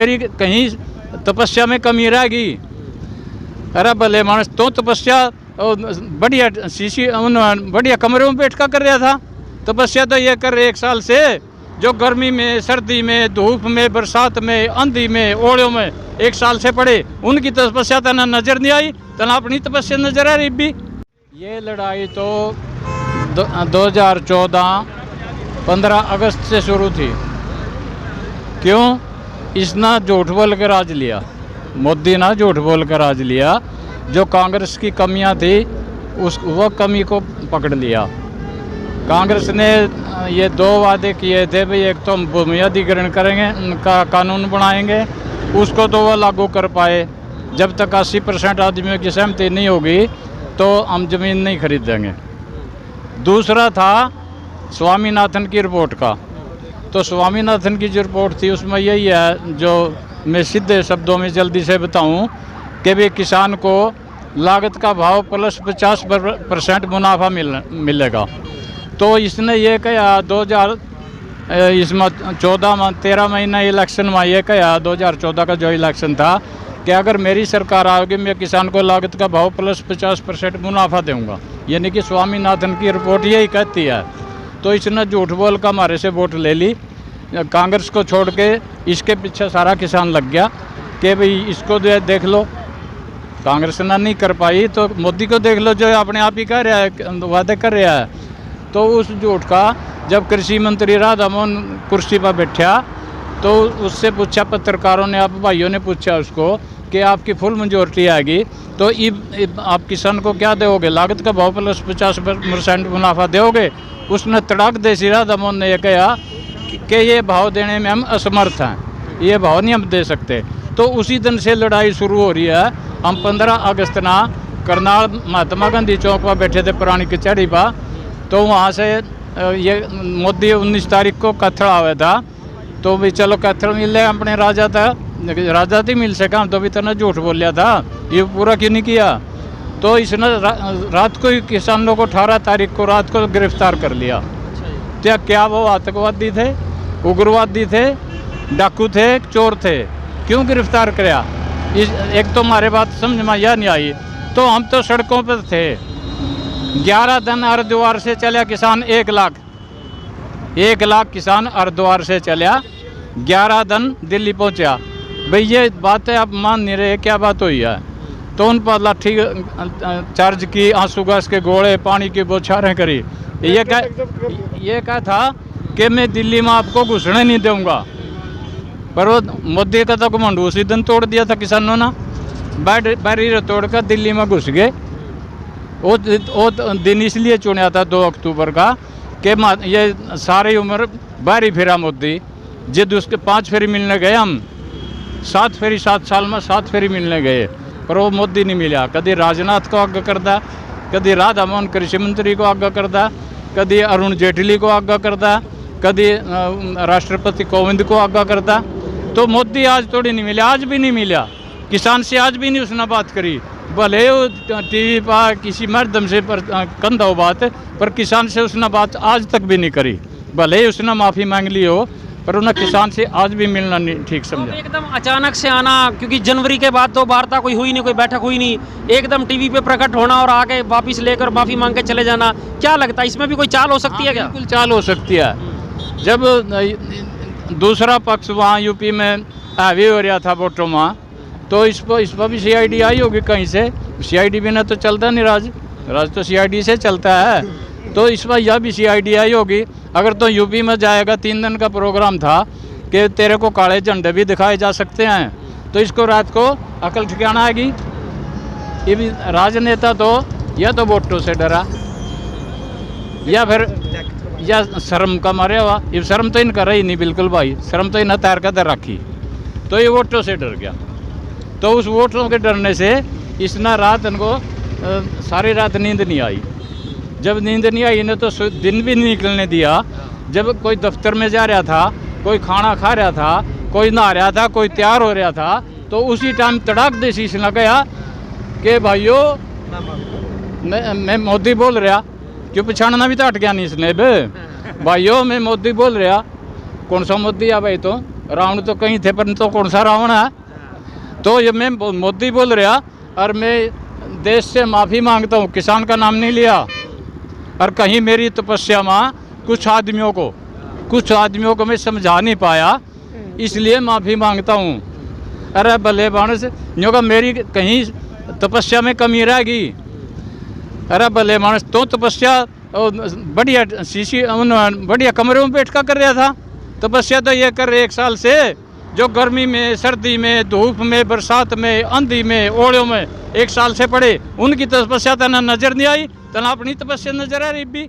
तेरी कहीं तपस्या में कमी रहेगी। अरे भले मानस तो तपस्या बढ़िया शीशी बढ़िया कमरे में बैठ कर रहा था। तपस्या तो ये कर रहे 1 साल से, जो गर्मी में, सर्दी में, धूप में, बरसात में, आंधी में, ओढ़ों में 1 साल से पड़े, उनकी तपस्या तना नजर नहीं आई, तना अपनी तपस्या नजर आ रही भी। ये लड़ाई तो 2014 15 अगस्त से शुरू थी। क्यों? इसने झूठ बोल कर राज लिया, मोदी ने झूठ बोल कर राज लिया। जो कांग्रेस की कमियां थी वो कमी को पकड़ लिया। कांग्रेस ने ये 2 वादे किए थे, भाई एक तो हम भूमि अधिग्रहण करेंगे, उनका कानून बनाएंगे, उसको तो वो लागू कर पाए। जब तक 80% आदमियों की सहमति नहीं होगी तो हम जमीन नहीं खरीदेंगे। दूसरा था स्वामीनाथन की रिपोर्ट का। तो स्वामीनाथन की जो रिपोर्ट थी उसमें यही है, जो मैं सीधे शब्दों में जल्दी से बताऊं, कि भी किसान को लागत का भाव प्लस 50% मुनाफा मिलेगा। तो इसने ये कहा 13 महीना इलेक्शन में ये कहा, 2014 का जो इलेक्शन था, कि अगर मेरी सरकार आओगी मैं किसान को लागत का भाव प्लस 50% मुनाफा दूंगा। यानी कि स्वामीनाथन की रिपोर्ट यही कहती है। तो इसने झूठ बोल कर हमारे से वोट ले ली, कांग्रेस को छोड़ के इसके पीछे सारा किसान लग गया कि भाई इसको देख लो। कांग्रेस ने नहीं कर पाई तो मोदी को देख लो, जो अपने आप ही कह रहा है, वादे कर रहा है। तो उस झूठ का जब कृषि मंत्री राधा मोहन कुर्सी पर बैठा तो उससे पूछा, पत्रकारों ने, आप भाइयों ने पूछा उसको कि आपकी फुल मेजोरिटी आएगी तो आप किसान को क्या दोगे, लागत का भाव प्लस 50% मुनाफा दोगे? उसने तड़ाक देसी राधा मोहन ने यह कहा कि ये भाव देने में हम असमर्थ हैं, ये भाव नहीं हम दे सकते। तो उसी दिन से लड़ाई शुरू हो रही है। हम 15 अगस्त ना करनाल महात्मा गांधी चौक पर बैठे थे, पुरानी कचहरी पर। तो वहाँ से ये मोदी 19 तारीख को कत्थड़ आया था। तो भी चलो कत्थड़ मिल अपने राजा था, राजा थी मिल से काम, तो भी तना झूठ बोल लिया था, ये पूरा क्यों नहीं किया? तो इसने रात को ही किसानों को 18 तारीख को रात को गिरफ्तार कर लिया। तो क्या वो आतंकवादी थे, उग्रवादी थे, डाकू थे, चोर थे? क्यों गिरफ्तार किया? एक तो हमारे बात समझ में यह नहीं आई। तो हम तो सड़कों पर थे। 11 दिन हरिद्वार से चला किसान, 1 लाख किसान हरिद्वार से चला, 11 दिन दिल्ली पहुंचा। भाई ये बात है, आप मान नहीं रहे, क्या बात हुई है? तो उन पर लाठी चार्ज की, आंसू गैस के गोले, पानी की बौछारें करी। ये कहा था कि मैं दिल्ली में आपको घुसने नहीं दूंगा। पर वो मोदी का तो घमंड उसी दिन तोड़ दिया था किसानों ने, बैरियर तोड़कर दिल्ली में घुस गए। वो दिन इसलिए चुना था 2 अक्टूबर का कि ये सारी उम्र बारी फिरा मोदी, जिद उसके 5 फेरी मिलने गए हम, 7 फेरी 7 साल में 7 फेरी मिलने गए, पर वो मोदी नहीं मिला। कभी राजनाथ को आगे करता, कभी राधा मोहन कृषि मंत्री को आगे करता, कभी अरुण जेटली को आगे करता, कभी राष्ट्रपति कोविंद को आगे करता। तो मोदी आज थोड़ी नहीं मिला, आज भी नहीं मिला किसान से, आज भी नहीं उसने बात करी। भले टीवी पर किसी माध्यम से कंधा हो बात, पर किसान से उसने बात आज तक भी नहीं करी। भले ही उसने माफ़ी मांग ली हो, पर उन्हें किसान से आज भी मिलना नहीं ठीक समझा। तो एकदम अचानक से आना, क्योंकि जनवरी के बाद तो वार्ता कोई हुई नहीं, कोई बैठक हुई नहीं, एकदम टीवी पे प्रकट होना और आगे वापिस लेकर माफ़ी मांग के चले जाना, क्या लगता है इसमें भी कोई चाल हो सकती है क्या? बिल्कुल चाल हो सकती है। जब दूसरा पक्ष वहाँ यूपी में हावी हो रहा था वोटों में, तो इस पर भी CID आई होगी कहीं से। CID बिना तो चलता नहीं राज तो CID से चलता है। तो इस पर यह भी CID आई होगी। अगर तो यूपी में जाएगा, 3 दिन का प्रोग्राम था कि तेरे को काले झंडे भी दिखाए जा सकते हैं, तो इसको रात को अकल ठिकाना आएगी। ये भी राजनेता तो या तो वोटों से डरा, या फिर या शर्म का मारे हुआ। ये शर्म तो इनका रही नहीं बिल्कुल भाई, शर्म तो इन्हें तैर कर रखी, तो ये वोटों से डर गया। तो उस वोटों के डरने से इसने रात इनको सारी रात नींद नहीं आई। जब नींद नहीं आई इन्हें तो दिन भी नहीं निकलने दिया। जब कोई दफ्तर में जा रहा था, कोई खाना खा रहा था, कोई नहा रहा था, कोई तैयार हो रहा था, तो उसी टाइम तड़ाक देसी इसने कहा कि भाइयों मैं मोदी बोल रहा, क्यों पछाड़ना भी तो हट गया नहीं इसने। भाइयों मैं मोदी बोल रहा। कौन सा मोदी है भाई? तो रावण तो कहीं थे पर तो कौन सा रावण है। तो ये मैं मोदी बोल रहा और मैं देश से माफ़ी मांगता हूँ, किसान का नाम नहीं लिया। और कहीं मेरी तपस्या में कुछ आदमियों को मैं समझा नहीं पाया, इसलिए माफ़ी मांगता हूँ। अरे भले मानस यूँ का मेरी कहीं तपस्या में कमी रहेगी। अरे भले मानस तो तपस्या बढ़िया बढ़िया कमरे में बैठ कर रहा था। तपस्या तो ये कर रहे 1 साल से, जो गर्मी में, सर्दी में, धूप में, बरसात में, आंधी में, ओलों में 1 साल से पड़े, उनकी तपस्या तना नजर नहीं आई, तना अपनी तपस्या नजर आ रही भी।